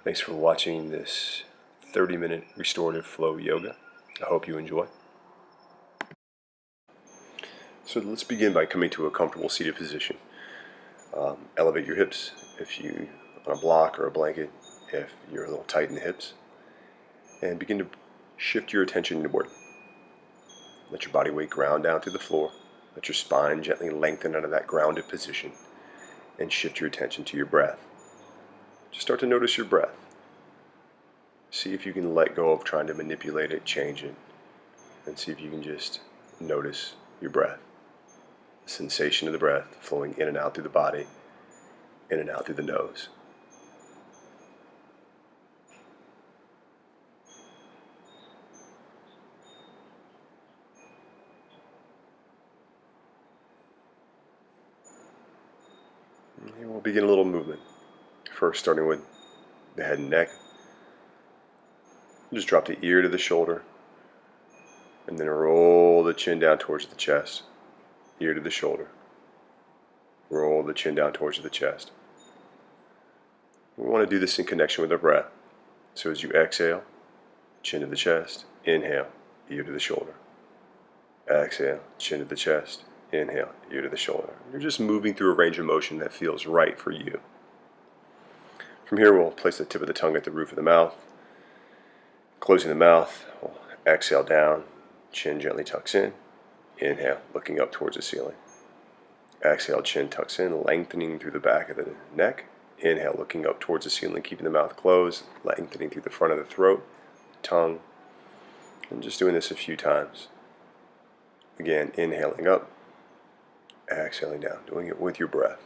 Thanks for watching this 30-minute restorative flow yoga. I hope you enjoy. So let's begin by coming to a comfortable seated position. Elevate your hips if you on a block or a blanket if you're a little tight in the hips, and begin to shift your attention inward. Let your body weight ground down through the floor. Let your spine gently lengthen out of that grounded position, and shift your attention to your breath. Just start to notice your breath. See if you can let go of trying to manipulate it, change it, and see if you can just notice your breath. The sensation of the breath flowing in and out through the body, in and out through the nose. And we'll begin a little movement. First, starting with the head and neck. Just drop the ear to the shoulder, and then roll the chin down towards the chest. Ear to the shoulder. Roll the chin down towards the chest. We want to do this in connection with our breath. So as you exhale, chin to the chest, inhale, ear to the shoulder. Exhale, chin to the chest, inhale, ear to the shoulder. You're just moving through a range of motion that feels right for you. From here, we'll place the tip of the tongue at the roof of the mouth. Closing the mouth, we'll exhale down, chin gently tucks in. Inhale, looking up towards the ceiling. Exhale, chin tucks in, lengthening through the back of the neck. Inhale, looking up towards the ceiling, keeping the mouth closed, lengthening through the front of the throat, tongue. And just doing this a few times. Again, inhaling up, exhaling down, doing it with your breath.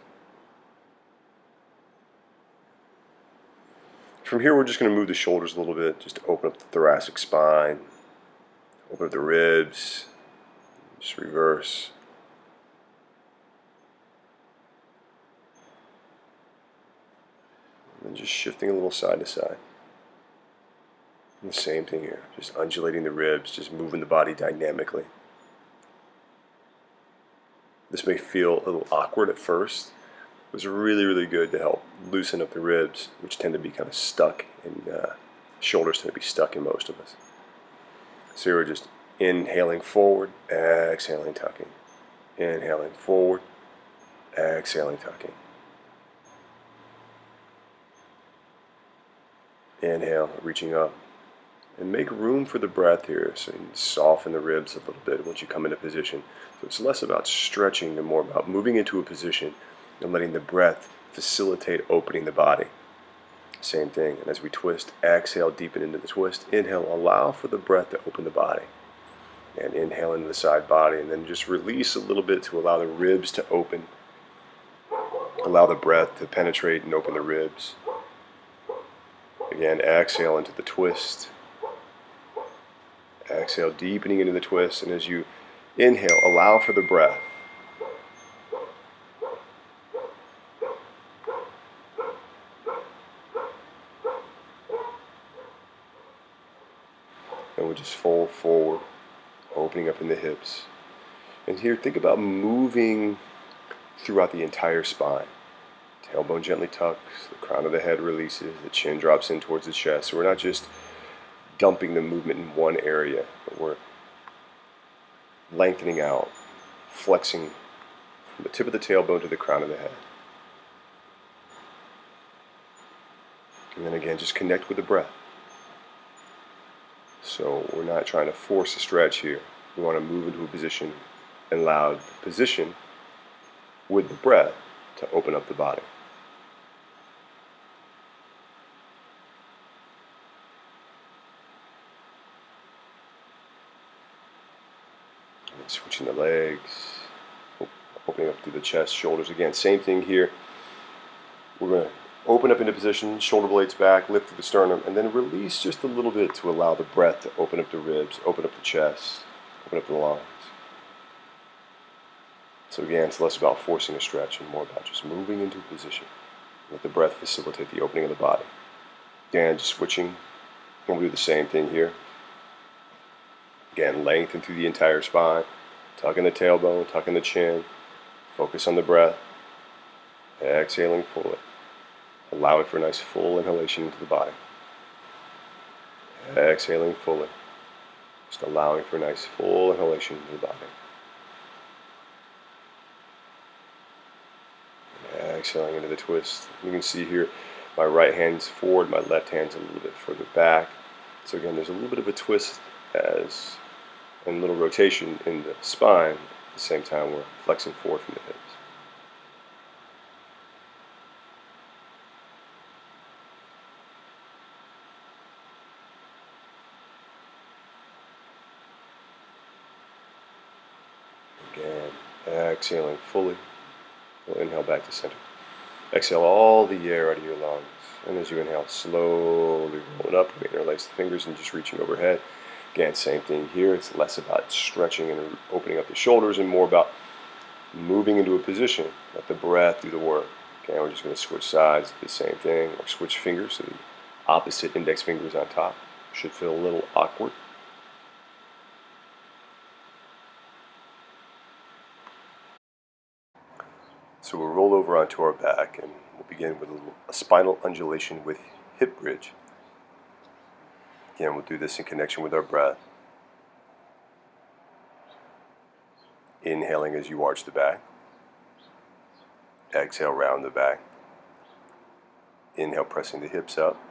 From here, we're just going to move the shoulders a little bit, just to open up the thoracic spine, open up the ribs, just reverse. And then just shifting a little side to side. And the same thing here, just undulating the ribs, just moving the body dynamically. This may feel a little awkward at first. It was really, really good to help loosen up the ribs, which tend to be kind of stuck, and shoulders tend to be stuck in most of us. So you're just inhaling forward, exhaling, tucking. Inhaling forward, exhaling, tucking. Inhale, reaching up. And make room for the breath here, so you can soften the ribs a little bit once you come into position. So it's less about stretching and more about moving into a position and letting the breath facilitate opening the body. Same thing, and as we twist, exhale, deepen into the twist. Inhale, allow for the breath to open the body. And inhale into the side body, and then just release a little bit to allow the ribs to open. Allow the breath to penetrate and open the ribs. Again, exhale into the twist. Exhale, deepening into the twist, and as you inhale, allow for the breath. And we'll just fold forward, opening up in the hips. And here, think about moving throughout the entire spine. Tailbone gently tucks, the crown of the head releases, the chin drops in towards the chest. So we're not just dumping the movement in one area, but we're lengthening out, flexing from the tip of the tailbone to the crown of the head. And then again, just connect with the breath. So we're not trying to force a stretch here. We want to move into a position and allow the position with the breath to open up the body. And switching the legs, opening up through the chest, shoulders. Again, same thing here. We're going to open up into position, shoulder blades back, lift through the sternum, and then release just a little bit to allow the breath to open up the ribs, open up the chest, open up the lungs. So again, it's less about forcing a stretch and more about just moving into a position. Let the breath facilitate the opening of the body. Again, just switching. We'll do the same thing here. Again, lengthen through the entire spine. Tuck in the tailbone, tuck in the chin. Focus on the breath. Exhaling fully. allowing for a nice full inhalation into the body. Exhaling fully, just allowing for a nice full inhalation into the body. Exhaling into the twist. You can see here my right hand's forward, my left hand's a little bit further back. So again, there's a little bit of a twist and a little rotation in the spine at the same time we're flexing forward from the hips. Again, exhaling fully. We'll inhale back to center. Exhale all the air out of your lungs. And as you inhale, slowly roll it up. We interlace the fingers and just reaching overhead. Again, same thing here. It's less about stretching and opening up the shoulders and more about moving into a position. Let the breath do the work. Okay, we're just going to switch sides, do the same thing, or switch fingers. So the opposite index fingers on top. Should feel a little awkward. So we'll roll over onto our back and we'll begin with a spinal undulation with hip bridge. Again, we'll do this in connection with our breath. Inhaling as you arch the back. Exhale, round the back. Inhale, pressing the hips up.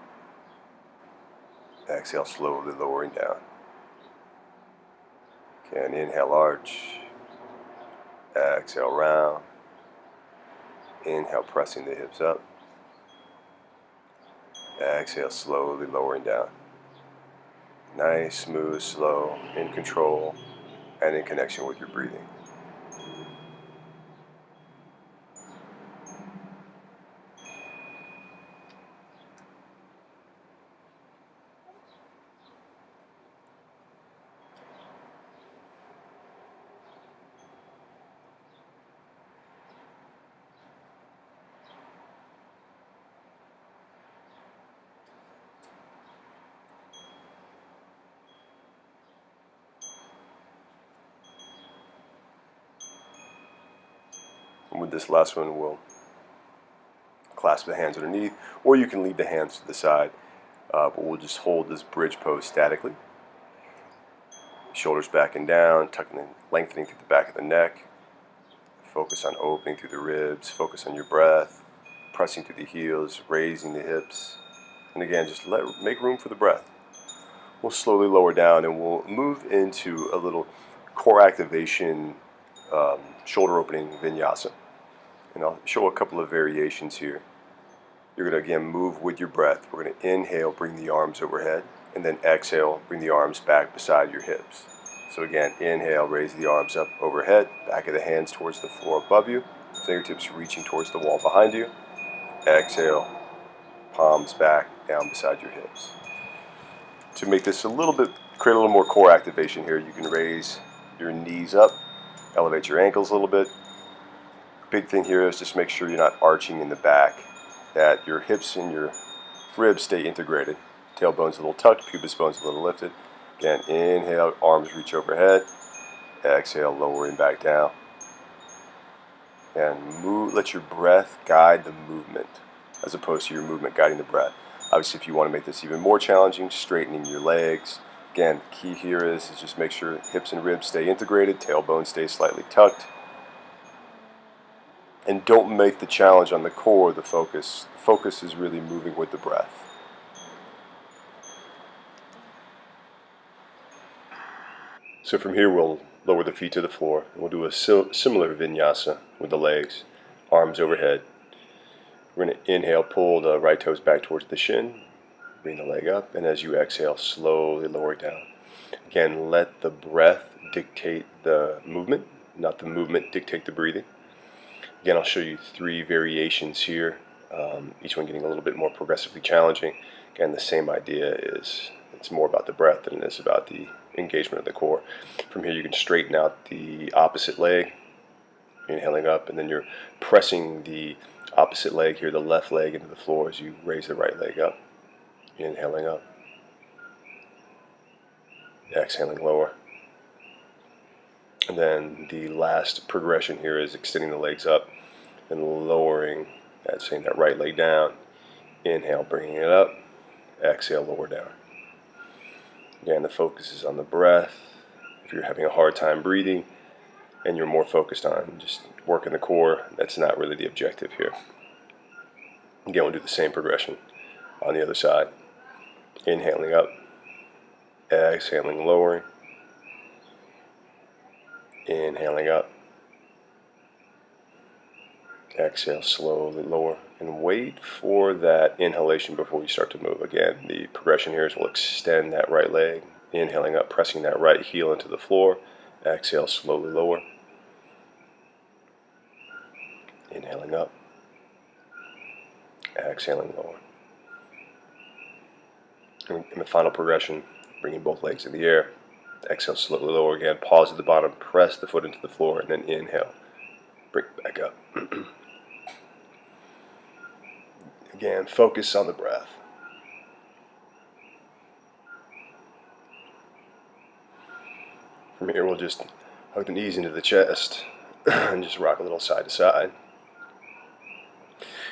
Exhale, slowly lowering down. Again, inhale, arch. Exhale, round. Inhale, pressing the hips up. Exhale, slowly lowering down. Nice, smooth, slow, in control, and in connection with your breathing. And with this last one, we'll clasp the hands underneath, or you can leave the hands to the side, but we'll just hold this bridge pose statically. Shoulders back and down, tucking and lengthening through the back of the neck. Focus on opening through the ribs, focus on your breath, pressing through the heels, raising the hips. And again, just make room for the breath. We'll slowly lower down and we'll move into a little core activation, shoulder opening vinyasa. And I'll show a couple of variations here. You're going to again move with your breath. We're going to inhale, bring the arms overhead, and then exhale, bring the arms back beside your hips. So again, inhale, raise the arms up overhead, back of the hands towards the floor above you, fingertips reaching towards the wall behind you. Exhale, palms back, down beside your hips. To make this create a little more core activation here, you can raise your knees up, elevate your ankles a little bit. Big thing here is just make sure you're not arching in the back, that your hips and your ribs stay integrated. Tailbone's a little tucked, pubis bone's a little lifted. Again, inhale, arms reach overhead. Exhale, lowering back down. And let your breath guide the movement, as opposed to your movement guiding the breath. Obviously, if you want to make this even more challenging, straightening your legs. Again, key here is just make sure hips and ribs stay integrated, tailbone stays slightly tucked. And don't make the challenge on the core the focus. The focus is really moving with the breath. So from here we'll lower the feet to the floor. And we'll do a similar vinyasa with the legs, arms overhead. We're going to inhale, pull the right toes back towards the shin, bring the leg up, and as you exhale, slowly lower it down. Again, let the breath dictate the movement, not the movement dictate the breathing. Again, I'll show you 3 variations here, each one getting a little bit more progressively challenging. Again, the same idea is it's more about the breath than it is about the engagement of the core. From here you can straighten out the opposite leg, inhaling up, and then you're pressing the opposite leg here, the left leg, into the floor as you raise the right leg up, inhaling up, exhaling lower. And then the last progression here is extending the legs up and lowering that, saying that right leg down, Inhale, bringing it up. Exhale, lower down. Again, the focus is on the breath. If you're having a hard time breathing and you're more focused on just working the core, that's not really the objective here. Again, we'll do the same progression on the other side. Inhaling up, exhaling, lowering. Inhaling up, exhale, slowly lower, and wait for that inhalation before you start to move. Again, the progression here is we'll extend that right leg, inhaling up, pressing that right heel into the floor. Exhale, slowly lower. Inhaling up, exhaling, lower. In the final progression, bringing both legs in the air. Exhale, slowly lower again. Pause at the bottom, press the foot into the floor, and then inhale. Bring it back up. Again, focus on the breath. From here, we'll just hug the knees into the chest and just rock a little side to side.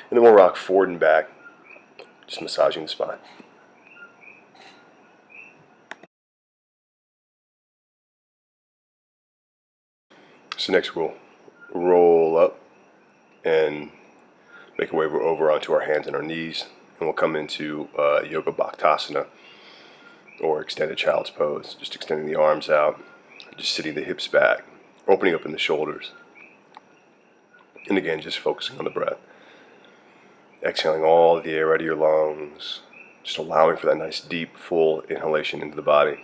And then we'll rock forward and back, just massaging the spine. So next we'll roll up and make our way over onto our hands and our knees, and we'll come into Yoga Bhaktasana, or extended child's pose, just extending the arms out, just sitting the hips back, opening up in the shoulders, and again just focusing on the breath. Exhaling all the air out of your lungs, just allowing for that nice deep full inhalation into the body,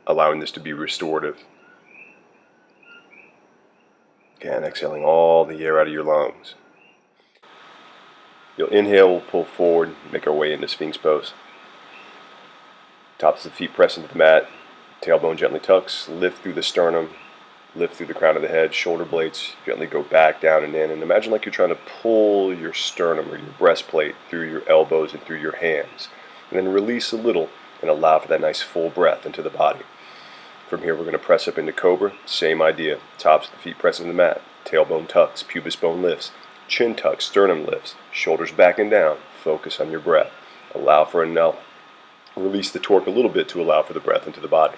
allowing this to be restorative. Again, exhaling all the air out of your lungs. You'll inhale, we'll pull forward, make our way into Sphinx pose. Tops of the feet press into the mat, tailbone gently tucks, lift through the sternum, lift through the crown of the head, shoulder blades gently go back, down, and in. And imagine like you're trying to pull your sternum or your breastplate through your elbows and through your hands. And then release a little and allow for that nice full breath into the body. From here, we're going to press up into Cobra. Same idea. Tops of the feet press into the mat. Tailbone tucks, pubis bone lifts, chin tucks, sternum lifts, shoulders back and down. Focus on your breath. Allow for enough. Release the torque a little bit to allow for the breath into the body.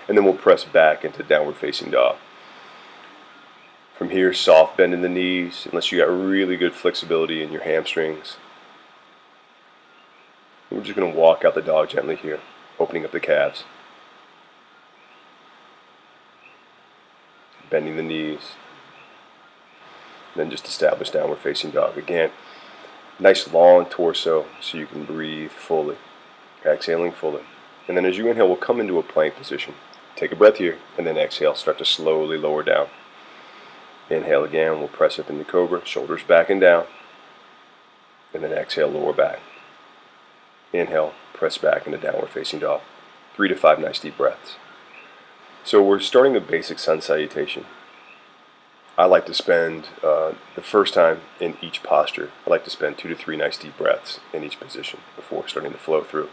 And then we'll press back into downward facing dog. From here, soft bend in the knees, unless you got really good flexibility in your hamstrings. We're just going to walk out the dog gently here, opening up the calves. Bending the knees. Then just establish downward facing dog. Again, nice long torso so you can breathe fully. Exhaling fully. And then as you inhale, we'll come into a plank position. Take a breath here, and then exhale. Start to slowly lower down. Inhale again, we'll press up into Cobra, shoulders back and down. And then exhale, lower back. Inhale, press back into downward facing dog. 3 to 5 nice deep breaths. So we're starting a basic sun salutation. I like to spend, the first time in each posture, I like to spend 2 to 3 nice deep breaths in each position before starting to flow through.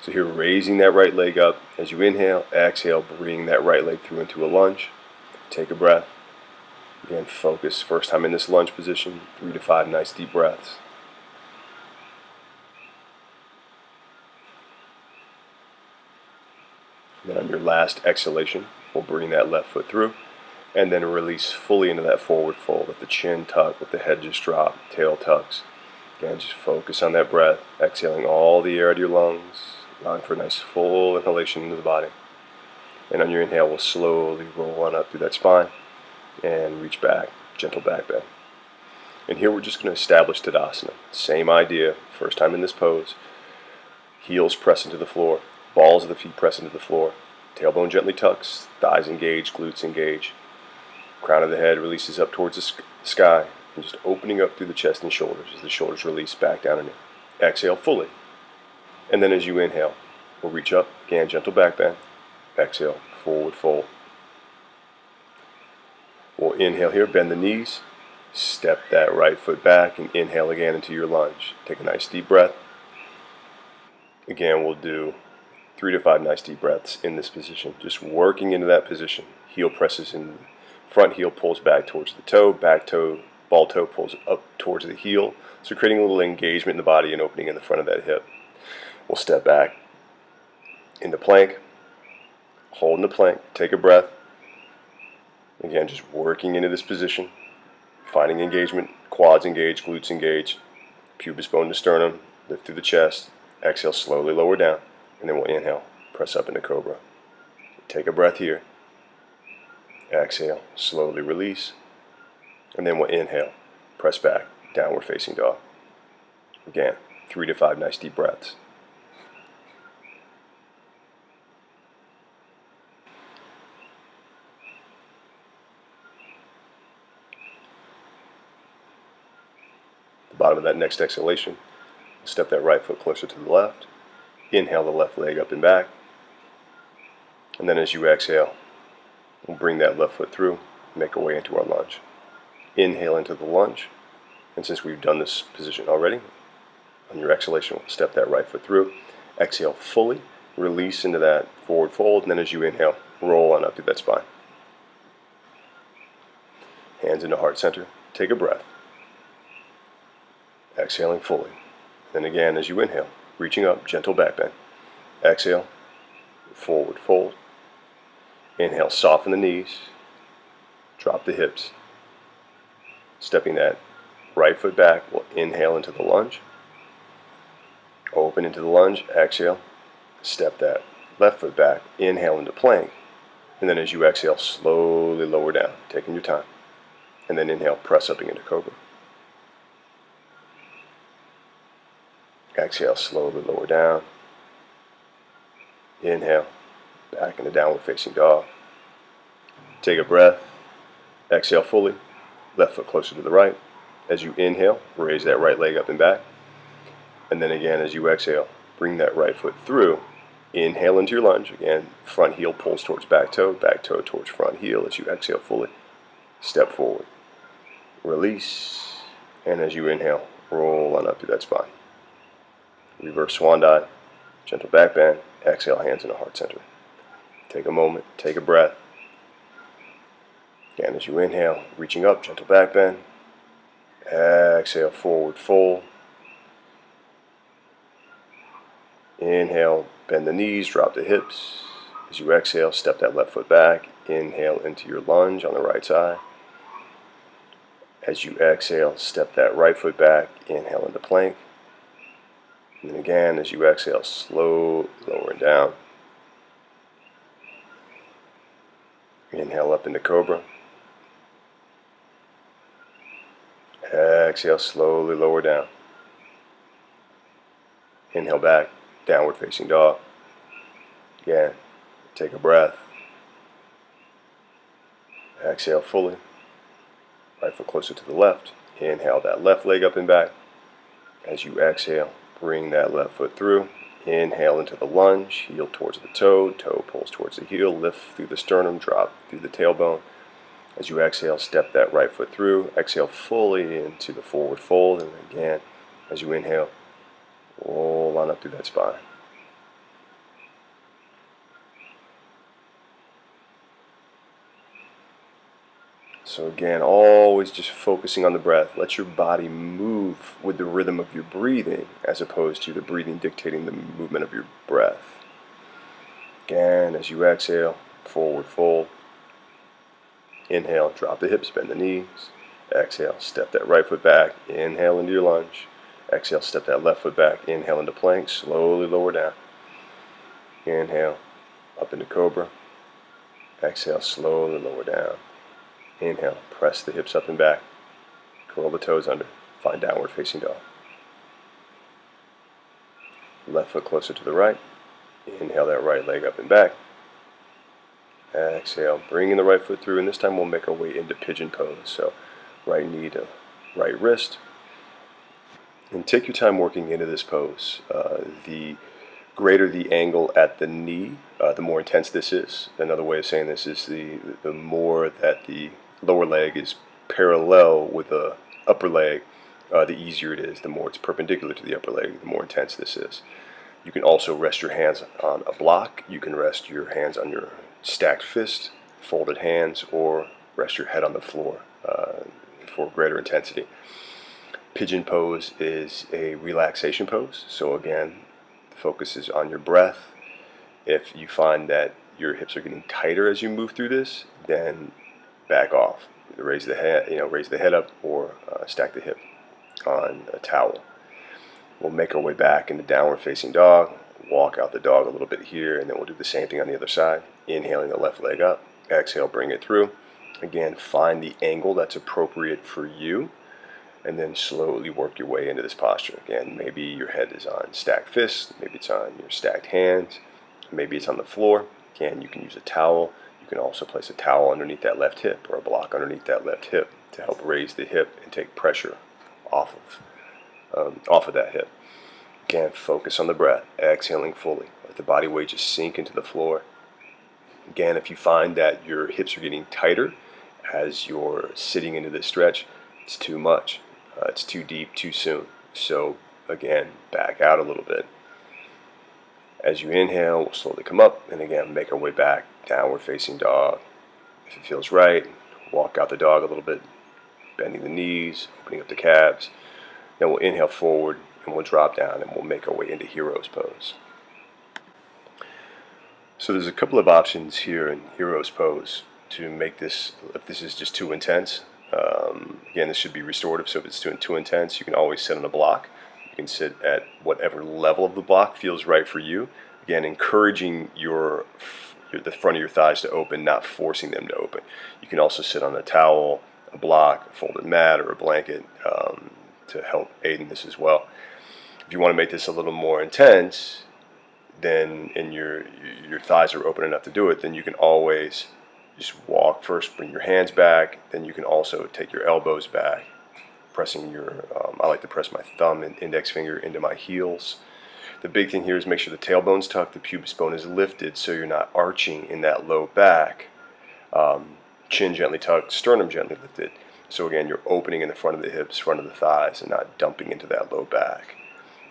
So here, raising that right leg up as you inhale, exhale, bring that right leg through into a lunge. Take a breath. Again, focus. First time in this lunge position, 3 to 5 nice deep breaths. Then on your last exhalation, we'll bring that left foot through, and then release fully into that forward fold. Let the chin tuck, let the head just drop, tail tucks. Again, just focus on that breath, exhaling all the air out of your lungs, allowing for a nice full inhalation into the body. And on your inhale, we'll slowly roll on up through that spine and reach back, gentle back bend. And here we're just going to establish Tadasana. Same idea, first time in this pose. Heels press into the floor. Balls of the feet press into the floor. Tailbone gently tucks. Thighs engage, glutes engage. Crown of the head releases up towards the sky. And just opening up through the chest and shoulders as the shoulders release back down and in. Exhale fully. And then as you inhale, we'll reach up. Again, gentle back bend. Exhale, forward fold. We'll inhale here, bend the knees. Step that right foot back and inhale again into your lunge. Take a nice deep breath. Again, we'll do 3 to 5 nice deep breaths in this position. Just working into that position. Heel presses in, front heel pulls back towards the toe, back toe Ball toe pulls up towards the heel, so creating a little engagement in the body and opening in the front of that hip. We'll step back into plank, holding the plank, take a breath. Again, just working into this position, finding engagement, quads engage, glutes engage, pubis bone to sternum, lift through the chest, exhale, slowly lower down, and then we'll inhale, press up into cobra. Take a breath here, exhale, slowly release, and then we'll inhale, press back, downward facing dog. Again, 3 to 5 nice deep breaths. The bottom of that next exhalation, step that right foot closer to the left. Inhale the left leg up and back. And then as you exhale, we'll bring that left foot through, make our way into our lunge. Inhale into the lunge. And since we've done this position already, on your exhalation, we'll step that right foot through. Exhale fully, release into that forward fold, and then as you inhale, roll on up through that spine. Hands into heart center. Take a breath. Exhaling fully. Then again, as you inhale, reaching up, gentle back bend. Exhale, forward fold. Inhale, soften the knees. Drop the hips. Stepping that right foot back, we'll inhale into the lunge. Open into the lunge, exhale. Step that left foot back, inhale into plank. And then as you exhale, slowly lower down, taking your time. And then inhale, press up into cobra. Exhale, slowly lower down. Inhale, back into downward facing dog. Take a breath. Exhale fully. Left foot closer to the right. As you inhale, raise that right leg up and back. And then again, as you exhale, bring that right foot through. Inhale into your lunge. Again, front heel pulls towards back toe towards front heel. As you exhale fully, step forward. Release. And as you inhale, roll on up through that spine. Reverse swan dive, gentle back bend, exhale, hands in the heart center. Take a moment, take a breath. Again, as you inhale, reaching up, gentle back bend. Exhale, forward fold. Inhale, bend the knees, drop the hips. As you exhale, step that left foot back. Inhale into your lunge on the right side. As you exhale, step that right foot back. Inhale into plank. And then again, as you exhale, slow, lowering down. Inhale up into cobra. Exhale, slowly lower down. Inhale back, downward facing dog. Again, take a breath. Exhale fully. Right foot closer to the left. Inhale that left leg up and back. As you exhale, bring that left foot through. Inhale into the lunge, heel towards the toe, toe pulls towards the heel, lift through the sternum, drop through the tailbone. As you exhale, step that right foot through. Exhale fully into the forward fold, and again, as you inhale, roll on up through that spine. So again, always just focusing on the breath. Let your body move with the rhythm of your breathing as opposed to the breathing dictating the movement of your breath. Again, as you exhale, forward fold. Inhale, drop the hips, bend the knees. Exhale, step that right foot back. Inhale into your lunge. Exhale, step that left foot back. Inhale into plank. Slowly lower down. Inhale, up into cobra. Exhale, slowly lower down. Inhale, press the hips up and back. Curl the toes under. Find downward facing dog. Left foot closer to the right. Inhale that right leg up and back. Exhale, bringing the right foot through, and this time we'll make our way into pigeon pose. So right knee to right wrist. And take your time working into this pose. The greater the angle at the knee, the more intense this is. Another way of saying this is the more that the lower leg is parallel with the upper leg, the easier it is. The more it's perpendicular to the upper leg, the more intense this is. You can also rest your hands on a block. You can rest your hands on your stacked fist, folded hands, or rest your head on the floor. for greater intensity. Pigeon pose is a relaxation pose. So again, the focus is on your breath. If you find that your hips are getting tighter as you move through this, then back off. Raise the head, raise the head up, or stack the hip on a towel. We'll make our way back into downward facing dog. Walk out the dog a little bit here, and then we'll do the same thing on the other side. Inhaling the left leg up. Exhale, bring it through. Again, find the angle that's appropriate for you, and then slowly work your way into this posture. Again, maybe your head is on stacked fists, maybe it's on your stacked hands, maybe it's on the floor. Again, you can use a towel. You can also place a towel underneath that left hip or a block underneath that left hip to help raise the hip and take pressure off of that hip. Again, focus on the breath, exhaling fully. Let the body weight just sink into the floor. Again, if you find that your hips are getting tighter as you're sitting into this stretch, it's too much. It's too deep, too soon. So again, back out a little bit. As you inhale, we'll slowly come up, and again, make our way back, downward facing dog. If it feels right, walk out the dog a little bit, bending the knees, opening up the calves. Then we'll inhale forward, and we'll drop down, and we'll make our way into hero's pose. So there's a couple of options here in hero's pose to make this, if this is just too intense. Again, this should be restorative, so if it's too intense, you can always sit on a block. You can sit at whatever level of the block feels right for you. Again, encouraging the front of your thighs to open, not forcing them to open. You can also sit on a towel, a block, a folded mat, or a blanket to help aid in this as well. If you want to make this a little more intense, then and your thighs are open enough to do it, then you can always just walk first, bring your hands back, then you can also take your elbows back, pressing I like to press my thumb and index finger into my heels. The big thing here is make sure the tailbone's tucked, the pubis bone is lifted so you're not arching in that low back. Chin gently tucked, sternum gently lifted. So again, you're opening in the front of the hips, front of the thighs, and not dumping into that low back.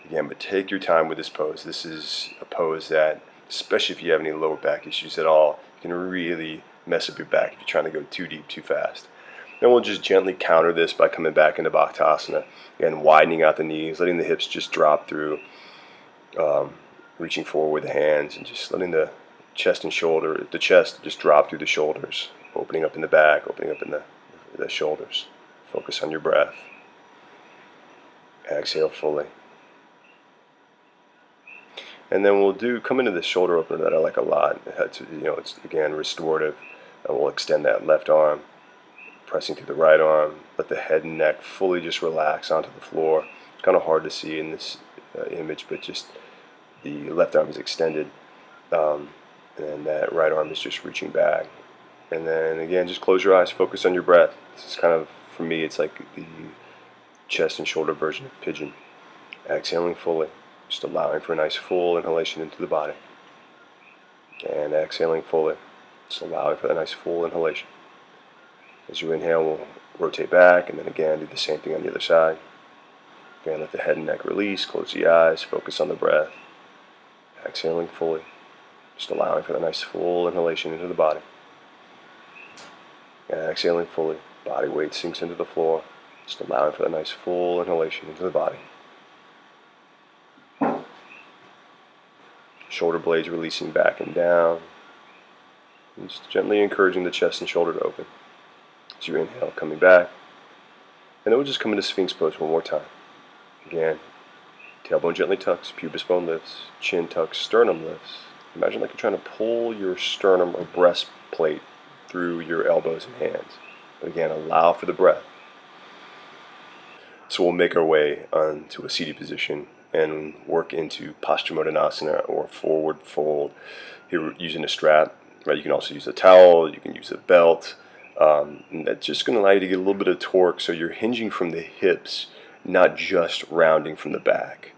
Again, but take your time with this pose. This is a pose that, especially if you have any lower back issues at all, can really mess up your back if you're trying to go too deep, too fast. Then we'll just gently counter this by coming back into Bhaktasana. Again, widening out the knees, letting the hips just drop through, reaching forward with the hands, and just letting the chest just drop through the shoulders, opening up in the back, opening up in the shoulders. Focus on your breath. Exhale fully. And then we'll come into the shoulder opener that I like a lot. It's again restorative. And we'll extend that left arm, pressing through the right arm. Let the head and neck fully just relax onto the floor. It's kind of hard to see in this image, but just the left arm is extended, and then that right arm is just reaching back. And then again, just close your eyes, focus on your breath. This is kind of, for me, it's like the chest and shoulder version of pigeon. Exhaling fully, just allowing for a nice full inhalation into the body. And exhaling fully, just allowing for a nice full inhalation. As you inhale, we'll rotate back, and then again, do the same thing on the other side. Again, let the head and neck release, close the eyes, focus on the breath. Exhaling fully, just allowing for the nice full inhalation into the body. And exhaling fully, body weight sinks into the floor, just allowing for the nice full inhalation into the body. Shoulder blades releasing back and down, and just gently encouraging the chest and shoulder to open. As you inhale, coming back, and then we'll just come into Sphinx pose one more time. Again, tailbone gently tucks, pubis bone lifts, chin tucks, sternum lifts. Imagine like you're trying to pull your sternum or breastplate through your elbows and hands. But again, allow for the breath. So we'll make our way onto a seated position and work into Paschimottanasana, or forward fold. Here, using a strap. Right? You can also use a towel, you can use a belt. And that's just going to allow you to get a little bit of torque, so you're hinging from the hips, not just rounding from the back.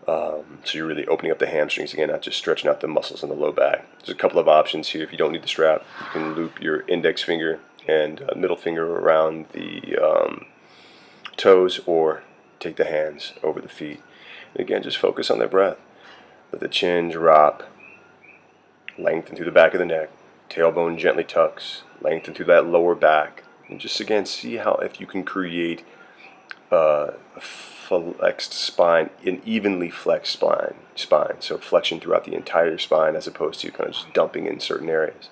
So you're really opening up the hamstrings again, not just stretching out the muscles in the low back. There's a couple of options here. If you don't need the strap, you can loop your index finger and middle finger around the toes, or take the hands over the feet. And again, just focus on that breath. Let the chin drop, lengthen through the back of the neck. Tailbone gently tucks, lengthen through that lower back. And just again, see how if you can create a flexed spine, an evenly flexed spine. So flexion throughout the entire spine as opposed to kind of just dumping in certain areas.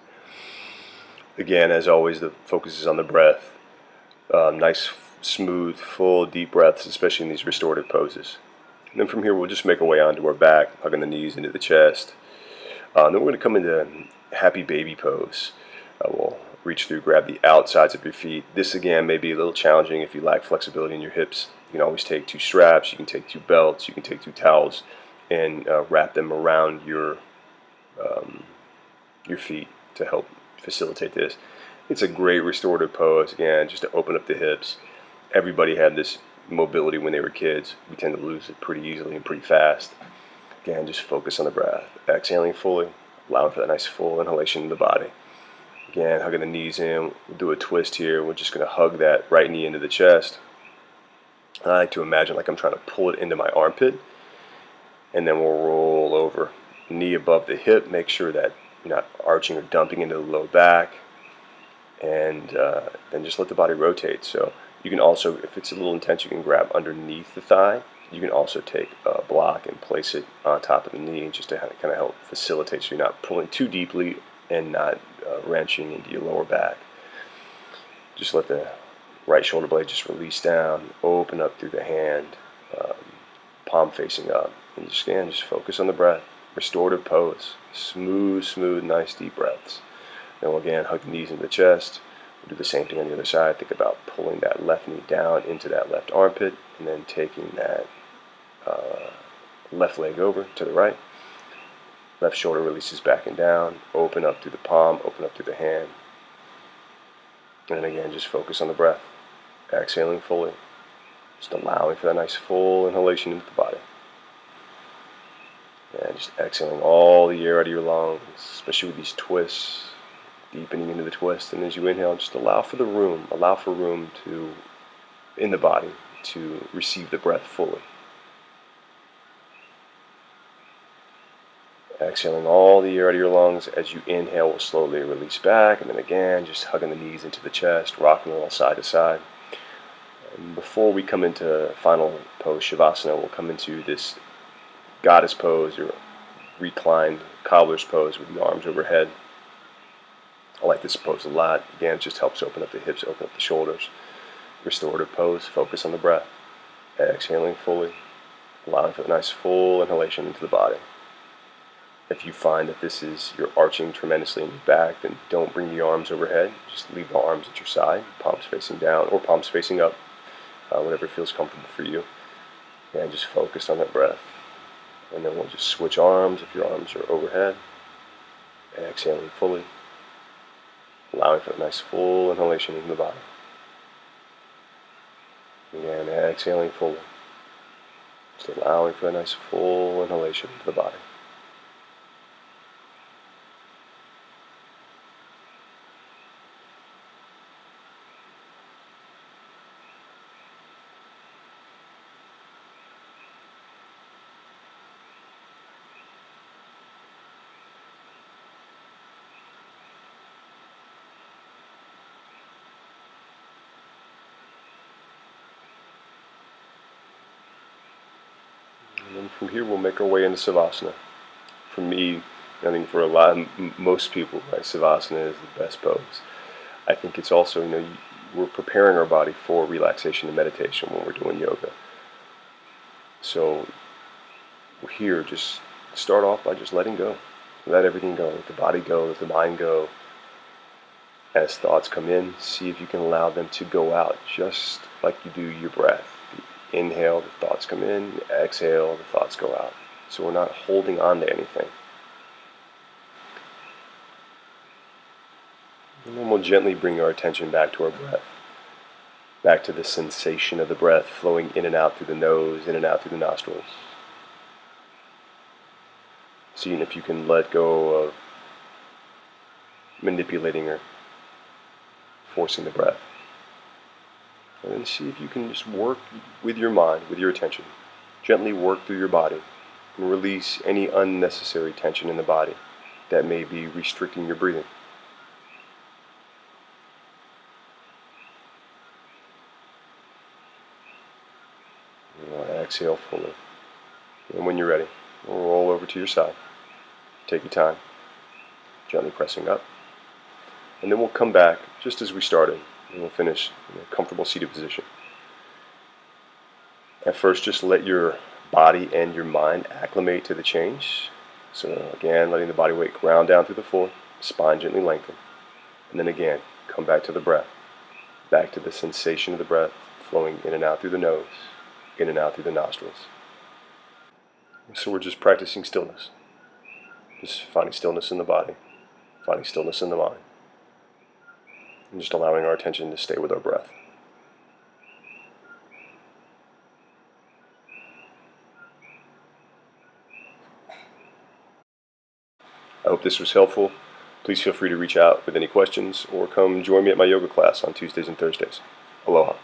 Again, as always, the focus is on the breath. Nice, smooth, full, deep breaths, especially in these restorative poses. And then from here, we'll just make our way onto our back, hugging the knees into the chest. Then we're going to come into happy baby pose. We'll reach through, grab the outsides of your feet. This again may be a little challenging if you lack flexibility in your hips. You can always take 2 straps, you can take 2 belts, you can take 2 towels, and wrap them around your feet to help facilitate this. It's a great restorative pose, again, just to open up the hips. Everybody had this mobility when they were kids. We tend to lose it pretty easily and pretty fast. Again, just focus on the breath. Exhaling fully, allowing for that nice full inhalation in the body. Again, hugging the knees in. We'll do a twist here. We're just going to hug that right knee into the chest. I like to imagine like I'm trying to pull it into my armpit. And then we'll roll over. Knee above the hip. Make sure that you're not arching or dumping into the low back. And then just let the body rotate. So you can also, if it's a little intense, you can grab underneath the thigh. You can also take a block and place it on top of the knee just to kind of help facilitate so you're not pulling too deeply and not wrenching into your lower back. Just let the right shoulder blade just release down, open up through the hand, palm facing up. And just focus on the breath. Restorative pose. Smooth, smooth, nice deep breaths. Then we'll again hug the knees into the chest. We'll do the same thing on the other side. Think about pulling that left knee down into that left armpit and then taking that left leg over to the right. Left shoulder releases back and down. Open up through the palm, open up through the hand. And then again, just focus on the breath. Exhaling fully. Just allowing for that nice full inhalation into the body. And just exhaling all the air out of your lungs, especially with these twists. Deepening into the twist, and as you inhale, just allow for room to, in the body, to receive the breath fully. Exhaling all the air out of your lungs. As you inhale, we'll slowly release back, and then again, just hugging the knees into the chest, rocking a little side to side. And before we come into final pose, Shavasana, we'll come into this goddess pose, or reclined cobbler's pose with the arms overhead. I like this pose a lot. Again, it just helps open up the hips, open up the shoulders. Restorative pose, focus on the breath. Exhaling fully, allowing for a nice full inhalation into the body. If you find that you're arching tremendously in your back, then don't bring the arms overhead. Just leave the arms at your side, palms facing down or palms facing up, whatever feels comfortable for you. And just focus on that breath. And then we'll just switch arms if your arms are overhead. Exhaling fully. Allowing for a nice full inhalation into the body. Again, exhaling fully. Just allowing for a nice full inhalation into the body. And then from here, we'll make our way into Savasana. For me, I think for most people, right, Savasana is the best pose. I think it's also, we're preparing our body for relaxation and meditation when we're doing yoga. So we're here, just start off by just letting go. Let everything go. Let the body go. Let the mind go. As thoughts come in, see if you can allow them to go out, just like you do your breath. Inhale, the thoughts come in. Exhale, the thoughts go out. So we're not holding on to anything. And then we'll gently bring our attention back to our breath. Back to the sensation of the breath flowing in and out through the nose, in and out through the nostrils. Seeing if you can let go of manipulating or forcing the breath. And then see if you can just work with your mind, with your attention. Gently work through your body and release any unnecessary tension in the body that may be restricting your breathing. exhale fully. And when you're ready, we'll roll over to your side. Take your time, gently pressing up. And then we'll come back just as we started, and we'll finish in a comfortable seated position. At first, just let your body and your mind acclimate to the change. So again, letting the body weight ground down through the floor, spine gently lengthen. And then again, come back to the breath, back to the sensation of the breath flowing in and out through the nose, in and out through the nostrils. So we're just practicing stillness, just finding stillness in the body, finding stillness in the mind, and just allowing our attention to stay with our breath. I hope this was helpful. Please feel free to reach out with any questions or come join me at my yoga class on Tuesdays and Thursdays. Aloha.